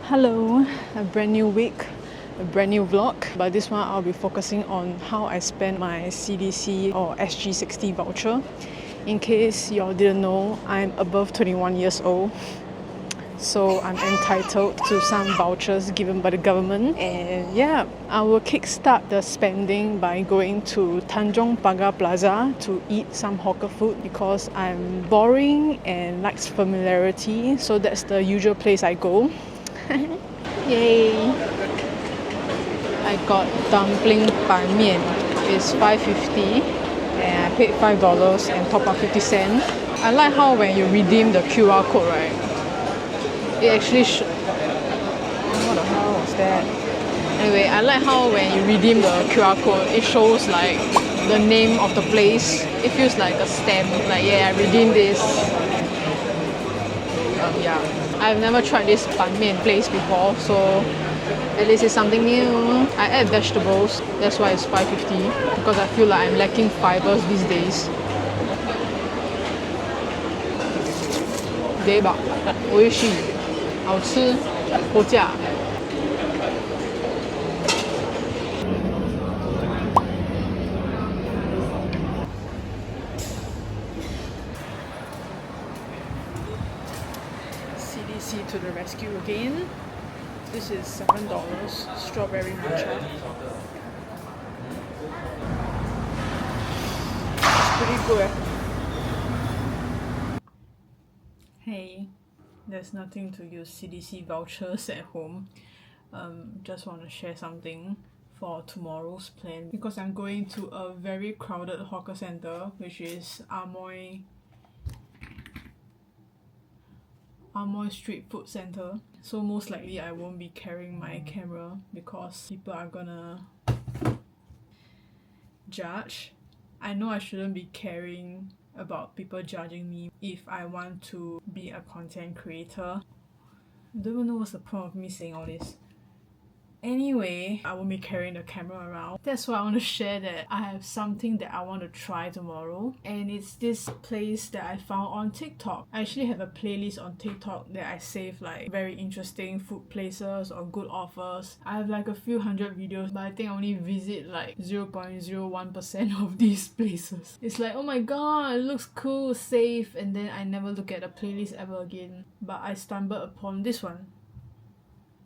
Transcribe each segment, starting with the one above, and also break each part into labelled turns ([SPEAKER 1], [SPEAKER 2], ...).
[SPEAKER 1] Hello, a brand new week, a brand new vlog. But this one I'll be focusing on how I spend my CDC or SG60 voucher. In case y'all didn't know, I'm above 21 years old. So I'm entitled to some vouchers given by the government. And yeah, I will kickstart the spending by going to Tanjong Pagar plaza to eat some hawker food because I'm boring and likes familiarity. So that's the usual place I go. Yay! I got dumpling ban mian. It's $5.50 and I paid $5 and top up 50 cents. I like how when you redeem the QR code, right? It actually what the hell was that? Anyway, I like how when you redeem the QR code, it shows like the name of the place. It feels like a stamp, like yeah, I redeemed this. Yeah, I've never tried this ban mian place before, so at least it's something new. I add vegetables, that's why it's $5.50 because I feel like I'm lacking fibers these days. 대박, 美味しい，好吃，好价。CDC to the rescue again. This is $7, strawberry matcha. It's pretty good. Hey, there's nothing to use CDC vouchers at home. Just want to share something for tomorrow's plan because I'm going to a very crowded hawker center, which is Amoy Street Food Center. So most likely I won't be carrying my camera because people are gonna judge. I know I shouldn't be caring about people judging me if I want to be a content creator. I don't even know what's the point of me saying all this. Anyway, I won't be carrying the camera around. That's why I want to share that I have something that I want to try tomorrow, and it's this place that I found on TikTok. I actually have a playlist on TikTok that I save like very interesting food places or good offers. I have like a few hundred videos, but I think I only visit like 0.01% of these places. It's like, oh my god, it looks cool, safe, and then I never look at the playlist ever again. But I stumbled upon this one.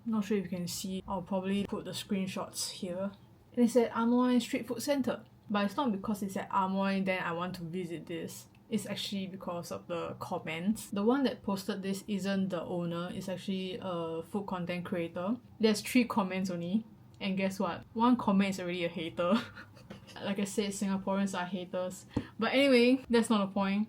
[SPEAKER 1] Not sure if you can see. I'll probably put the screenshots here. And it's at Amoy Street Food Center. But it's not because it's at Amoy then I want to visit this. It's actually because of the comments. The one that posted this isn't the owner. It's actually a food content creator. There's 3 comments only. And guess what? 1 comment is already a hater. Like I said, Singaporeans are haters. But anyway, that's not the point.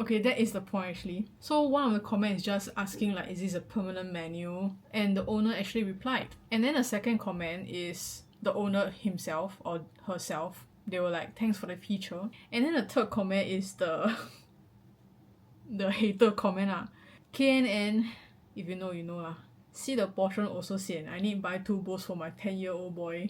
[SPEAKER 1] Okay, that is the point actually. So one of the comments is just asking like, is this a permanent menu? And the owner actually replied. And then the second comment is the owner himself or herself. They were like, thanks for the feature. And then the third comment is the hater comment lah. KNN, if you know, you know lah. See the portion also sian. I need buy 2 bowls for my 10-year-old boy.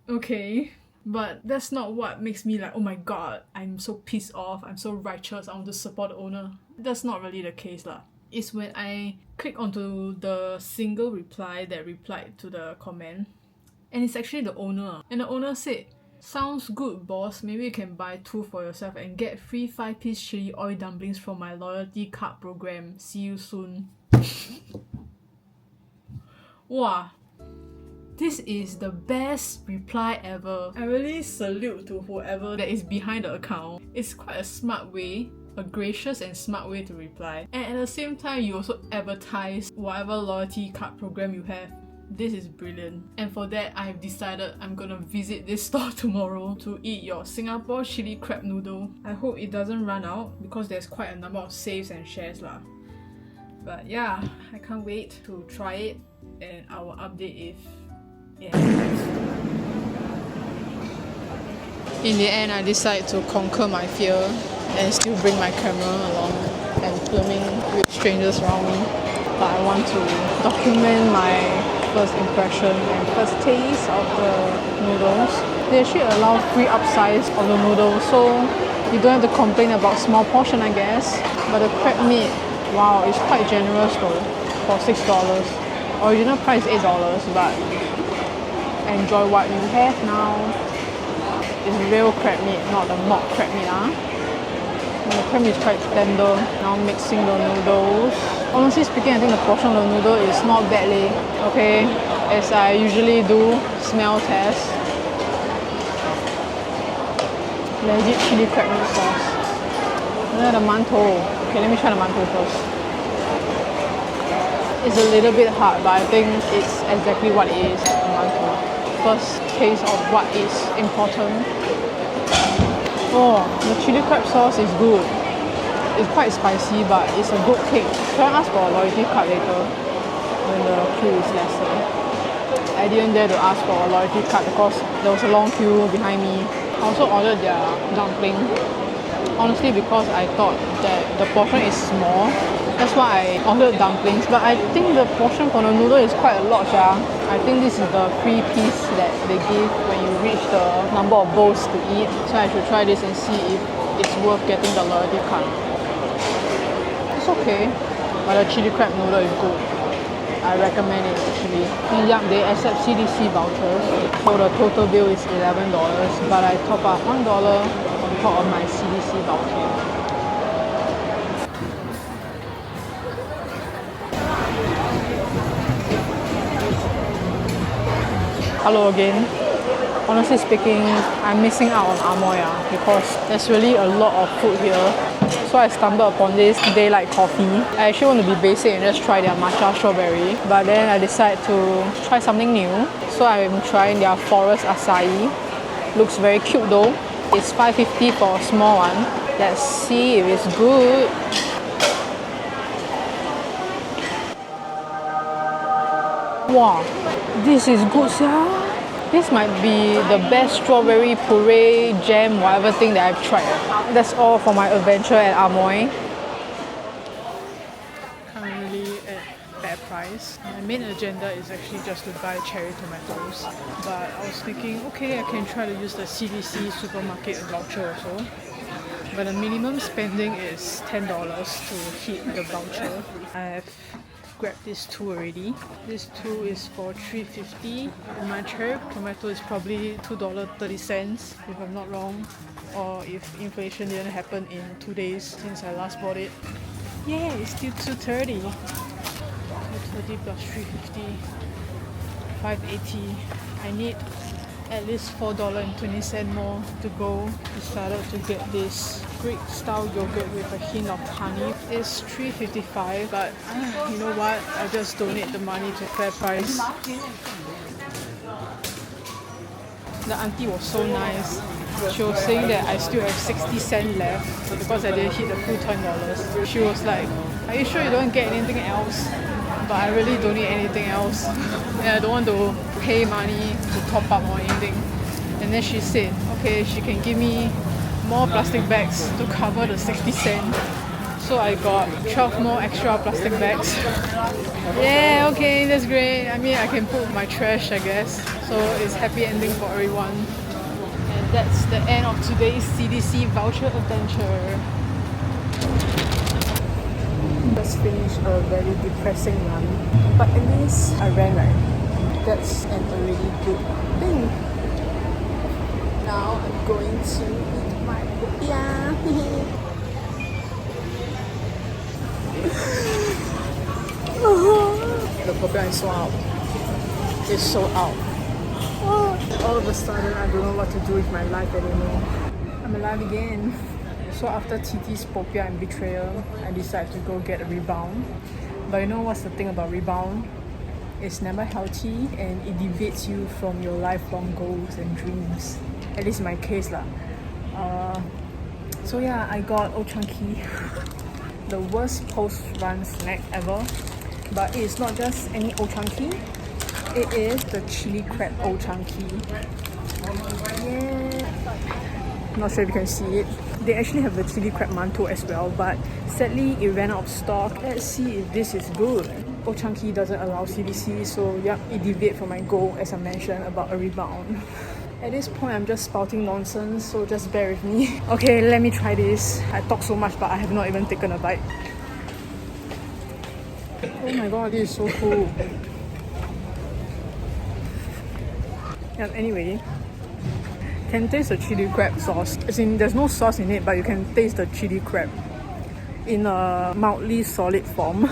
[SPEAKER 1] Okay. But that's not what makes me like, oh my god, I'm so pissed off, I'm so righteous, I want to support the owner. That's not really the case lah. It's when I click onto the single reply that replied to the comment, and it's actually the owner. And the owner said, sounds good boss, maybe you can buy 2 for yourself and get free 5-piece chili oil dumplings from my loyalty card program. See you soon. Wow. This is the best reply ever. I really salute to whoever that is behind the account. It's quite a smart way, a gracious and smart way to reply. And at the same time, you also advertise whatever loyalty card program you have. This is brilliant. And for that, I have decided I'm gonna visit this store tomorrow to eat your Singapore chili crab noodle. I hope it doesn't run out because there's quite a number of saves and shares lah. But yeah, I can't wait to try it and I will update if yeah. In the end, I decided to conquer my fear and still bring my camera along and filming with strangers around me. But I want to document my first impression and first taste of the noodles. They actually allow free upsize of the noodles, so you don't have to complain about small portion, I guess. But the crab meat, wow, it's quite generous though. for $6. Original price is $8, but enjoy what you have now. It's real crab meat, not the mock crab meat. The crab meat is quite tender. Now mixing the noodles. Honestly speaking, I think the portion of the noodle is not bad leh. Okay, as I usually do, smell test. Legit chili crab meat sauce. And then the mantou. Okay, let me try the mantou first. It's a little bit hard, but I think it's exactly what it is, the mantou. First taste of what is important. Oh, the chili crab sauce is good. It's quite spicy, but it's a good kick. Should I ask for a loyalty card later when the queue is lesser? I didn't dare to ask for a loyalty card because there was a long queue behind me. I also ordered their dumpling. Honestly, because I thought that the portion is small, that's why I ordered dumplings. But I think the portion for the noodle is quite a lot, I think this is the free piece that they give when you reach the number of bowls to eat. So I should try this and see if it's worth getting the loyalty card. It's okay, but the chili crab noodle is good. I recommend it actually. And yeah, they accept CDC vouchers. So the total bill is $11, but I top up $1 on top of my CDC voucher. Hello again. Honestly speaking, I'm missing out on Amoy because there's really a lot of food here. So I stumbled upon this daylight coffee. I actually want to be basic and just try their matcha strawberry, but then I decided to try something new. So I'm trying their forest acai. Looks very cute though. It's $5.50 for a small one. Let's see if it's good. Wow, this is good, yeah. This might be the best strawberry puree jam whatever thing that I've tried. That's all for my adventure at Amoy. Currently at fair price. My main agenda is actually just to buy cherry tomatoes. But I was thinking, okay, I can try to use the CDC supermarket voucher also. But the minimum spending is $10 to hit the voucher. I have grabbed this two already. This two is for $3.50 and my cherry tomato is probably $2.30 if I'm not wrong, or if inflation didn't happen in 2 days since I last bought it. Yeah, it's still $2.30. $2.30 plus $3.50, $5.80. I need at least $4.20 more to go. Decided to get this Greek style yogurt with a hint of honey. It's $3.55, but you know what? I'll just donate the money to fair price. The auntie was so nice. She was saying that I still have 60 cents left because I didn't hit the full $10. She was like, are you sure you don't get anything else? But I really don't need anything else. And I don't want to pay money to top up or anything. And then she said, okay, she can give me more plastic bags to cover the 60 cents. So I got 12 more extra plastic bags. Yeah, okay, that's great. I mean, I can put my trash, I guess. So it's happy ending for everyone. And that's the end of today's CDC voucher adventure. Just finished a very depressing run. But at least I ran right. That's an already good thing. Now I'm going to eat my popiah. The popiah is so out. It's so out. All of a sudden, I don't know what to do with my life anymore. I'm alive again. So after TT's popiah and betrayal, I decided to go get a rebound. But you know what's the thing about rebound? It's never healthy and it deviates you from your lifelong goals and dreams. At least in my case lah. So yeah, I got Old Chunky. The worst post-run snack ever. But it's not just any Old Chunky. It is the chili crab Old Chunky. Yeah. Not sure if you can see it. They actually have the chili crab mantou as well, but sadly it ran out of stock. Let's see if this is good. Old Chunky doesn't allow CDC, so yeah, it deviated from my goal as I mentioned about a rebound. At this point, I'm just spouting nonsense, so just bear with me. Okay, let me try this. I talk so much, but I have not even taken a bite. Oh my god, this is so cool. And anyway, can taste the chili crab sauce. As in, there's no sauce in it, but you can taste the chili crab in a mildly solid form.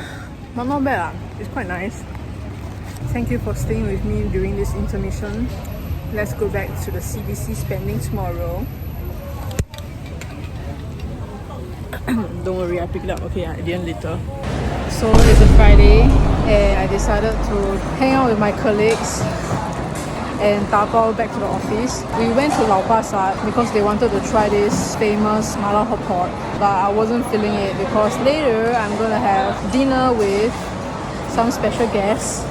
[SPEAKER 1] But not bad, it's quite nice. Thank you for staying with me during this intermission. Let's go back to the CDC spending tomorrow. Don't worry, I picked it up. Okay, I didn't litter. So it's a Friday and I decided to hang out with my colleagues and tapao back to the office. We went to Lau Pa Sat because they wanted to try this famous mala hot pot, but I wasn't feeling it because later I'm gonna have dinner with some special guests.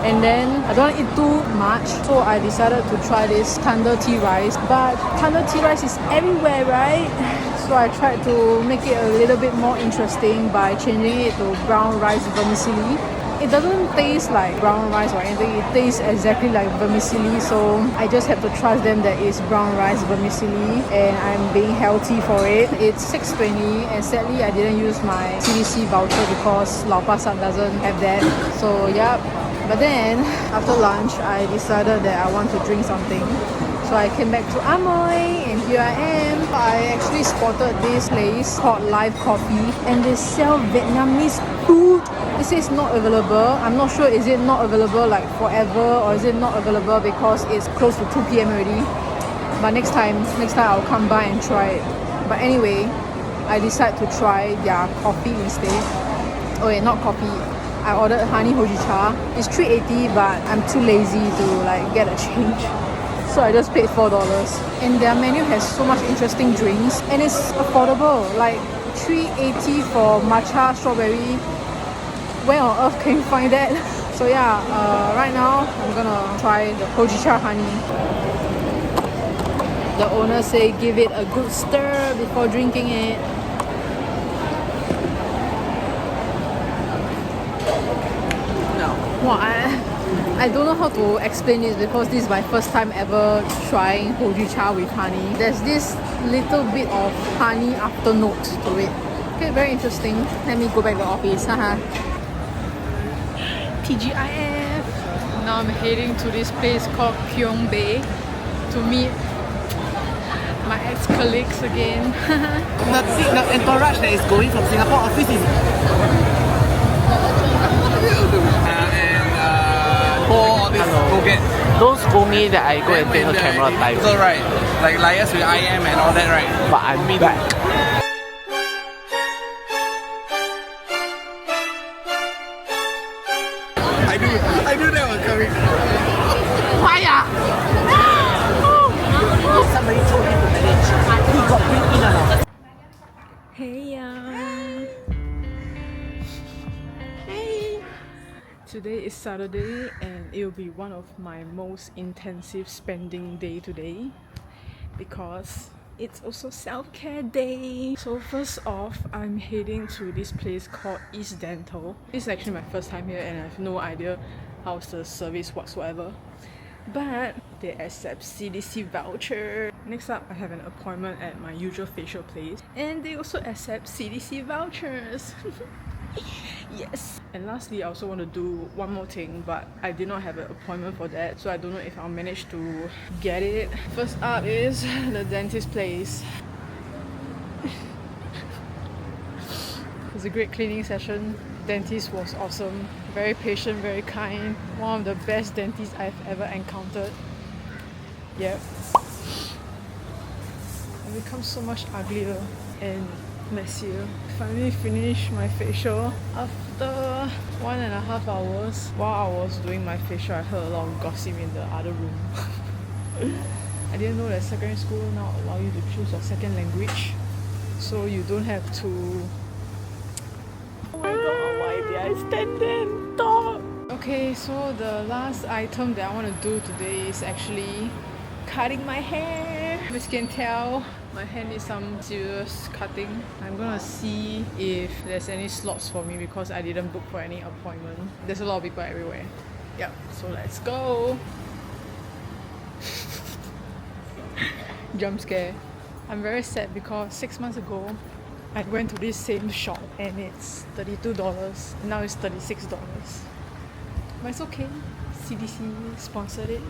[SPEAKER 1] And then I don't want to eat too much, so I decided to try this tanda tea rice. But tanda tea rice is everywhere, right? So I tried to make it a little bit more interesting by changing it to brown rice vermicelli. It doesn't taste like brown rice or anything, it tastes exactly like vermicelli, so I just have to trust them that it's brown rice vermicelli and I'm being healthy for it. It's 6.20 and sadly I didn't use my CDC voucher because Lau Pa Sat doesn't have that. So yeah, but then after lunch I decided that I want to drink something. So I came back to Amoy and here I am. I actually spotted this place called Live Coffee and they sell Vietnamese food. It says not available. I'm not sure, is it not available like forever or is it not available because it's close to 2 p.m. already. But next time I'll come by and try it. But anyway, I decided to try their coffee instead. Oh wait, not coffee. I ordered honey hojicha. It's $3.80 but I'm too lazy to like get a change. So I just paid $4 and their menu has so much interesting drinks and it's affordable, like $3.80 for matcha strawberry. Where on earth can you find that? So yeah, right now I'm gonna try the hojicha honey. The owner say give it a good stir before drinking it. No. Wow, I don't know how to explain this because this is my first time ever trying hojicha with honey. There's this little bit of honey afternote to it. Okay, very interesting. Let me go back to the office. TGIF. Now I'm heading to this place called Kyong Bay to meet my ex-colleagues again.
[SPEAKER 2] the entourage that is going from Singapore office is all this go get.
[SPEAKER 3] Don't scold me that I go and take her camera time.
[SPEAKER 2] So right, like liars with IM and all that, right?
[SPEAKER 3] But I'm back.
[SPEAKER 2] I knew that was coming.
[SPEAKER 3] Fire!
[SPEAKER 2] Somebody told him to manage. He got bring in or not?
[SPEAKER 1] Hey Hey! Today is Saturday and it will be one of my most intensive spending day today because it's also self-care day. So first off, I'm heading to this place called East Dental. This is actually my first time here and I have no idea how's the service whatsoever. But they accept CDC voucher. Next up, I have an appointment at my usual facial place and they also accept CDC vouchers. Yes. And lastly, I also want to do one more thing, but I did not have an appointment for that, so I don't know if I'll manage to get it. First up is the dentist place. It was a great cleaning session. Dentist was awesome, very patient, very kind. One of the best dentists I've ever encountered. Yep. I've become so much uglier and messier. Finally finished my facial after 1.5 hours. While I was doing my facial, I heard a lot of gossip in the other room. I didn't know that secondary school now allow you to choose your second language, so you don't have to. Oh my god, why did I stand there and talk? Okay, so the last item that I want to do today is actually cutting my hair. As you can tell, my hair needs some serious cutting. I'm gonna see if there's any slots for me because I didn't book for any appointment. There's a lot of people everywhere. Yep, so let's go. Jump scare. I'm very sad because 6 months ago I went to this same shop and it's $32. Now it's $36. But it's okay. CDC sponsored it.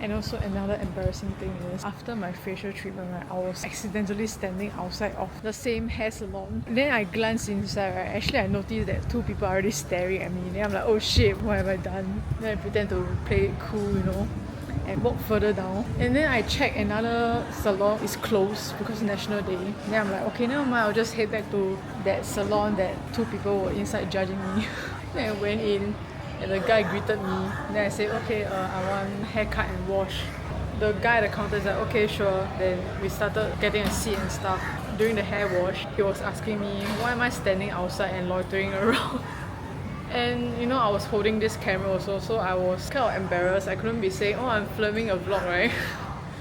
[SPEAKER 1] And also another embarrassing thing is after my facial treatment, right, I was accidentally standing outside of the same hair salon. Then I glanced inside, right, actually I noticed that 2 people are already staring at me. Then I'm like, oh shit, what have I done? Then I pretend to play it cool, you know, and walk further down. And then I checked another salon is closed because National Day. Then I'm like, okay, never mind, I'll just head back to that salon that 2 people were inside judging me. Then I went in and the guy greeted me. Then I said, okay, I want haircut and wash. The guy at the counter is like, okay, sure. Then we started getting a seat and stuff. During the hair wash, he was asking me, why am I standing outside and loitering around? And you know, I was holding this camera also, so I was kind of embarrassed. I couldn't be saying, oh, I'm filming a vlog, right?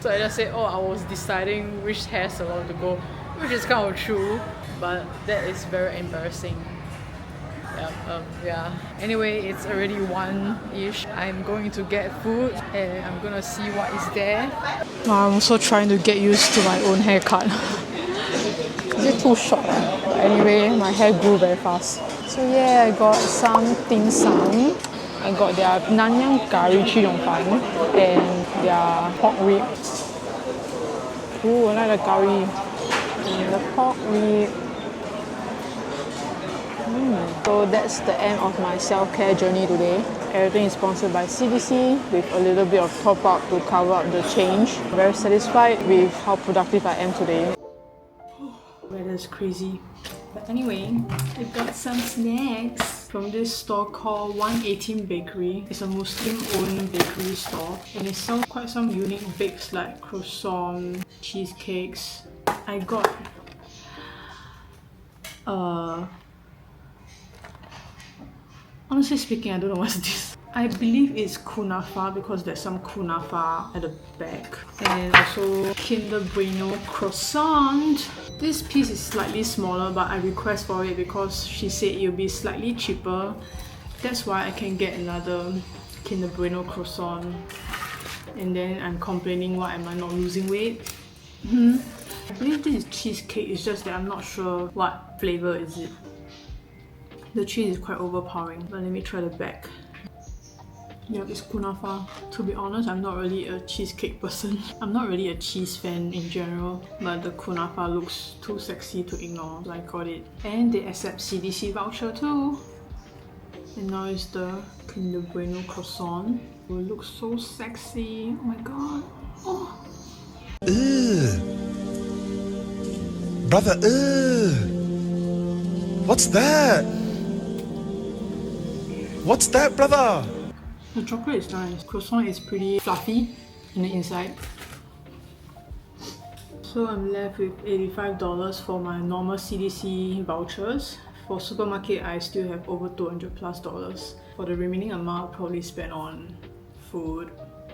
[SPEAKER 1] So I just said, oh, I was deciding which hair salon to go, which is kind of true, but that is very embarrassing. Yeah. Anyway, it's already 1-ish. I'm going to get food and I'm gonna see what is there. I'm also trying to get used to my own haircut. Is it too short? But anyway, my hair grew very fast. So yeah, I got some dim sum. I got their Nanyang curry chee fan and their pork rib. Ooh, I like the curry. And the pork rib. So that's the end of my self-care journey today. Everything is sponsored by CDC with a little bit of top-up to cover up the change. Very satisfied with how productive I am today. Weather is crazy. But anyway, I got some snacks from this store called 118 Bakery. It's a Muslim-owned bakery store and it sells quite some unique bakes like croissant, cheesecakes. I got honestly speaking, I don't know what's this. I believe it's kunafa because there's some kunafa at the back. And also Kinder Bueno croissant. This piece is slightly smaller but I request for it because she said it'll be slightly cheaper. That's why I can get another Kinder Bueno croissant. And then I'm complaining, why am I not losing weight? I believe this is cheesecake, it's just that I'm not sure what flavor is it. The cheese is quite overpowering, but let me try the back. Yeah, it's kunafa. To be honest, I'm not really a cheesecake person. I'm not really a cheese fan in general, but the kunafa looks too sexy to ignore, so I got it. And they accept CDC voucher too. And now it's the Kinder Bueno croissant. It looks so sexy. Oh my god. Oh.
[SPEAKER 4] Ugh. Brother, ugh. What's that? What's that, brother?
[SPEAKER 1] The chocolate is nice. Croissant is pretty fluffy in the inside. So I'm left with $85 for my normal CDC vouchers. For supermarket, I still have over $200+. For the remaining amount, I'll probably spend on food,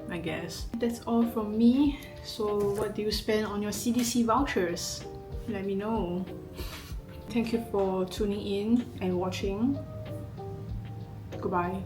[SPEAKER 1] I guess. That's all from me. So what do you spend on your CDC vouchers? Let me know. Thank you for tuning in and watching. Goodbye.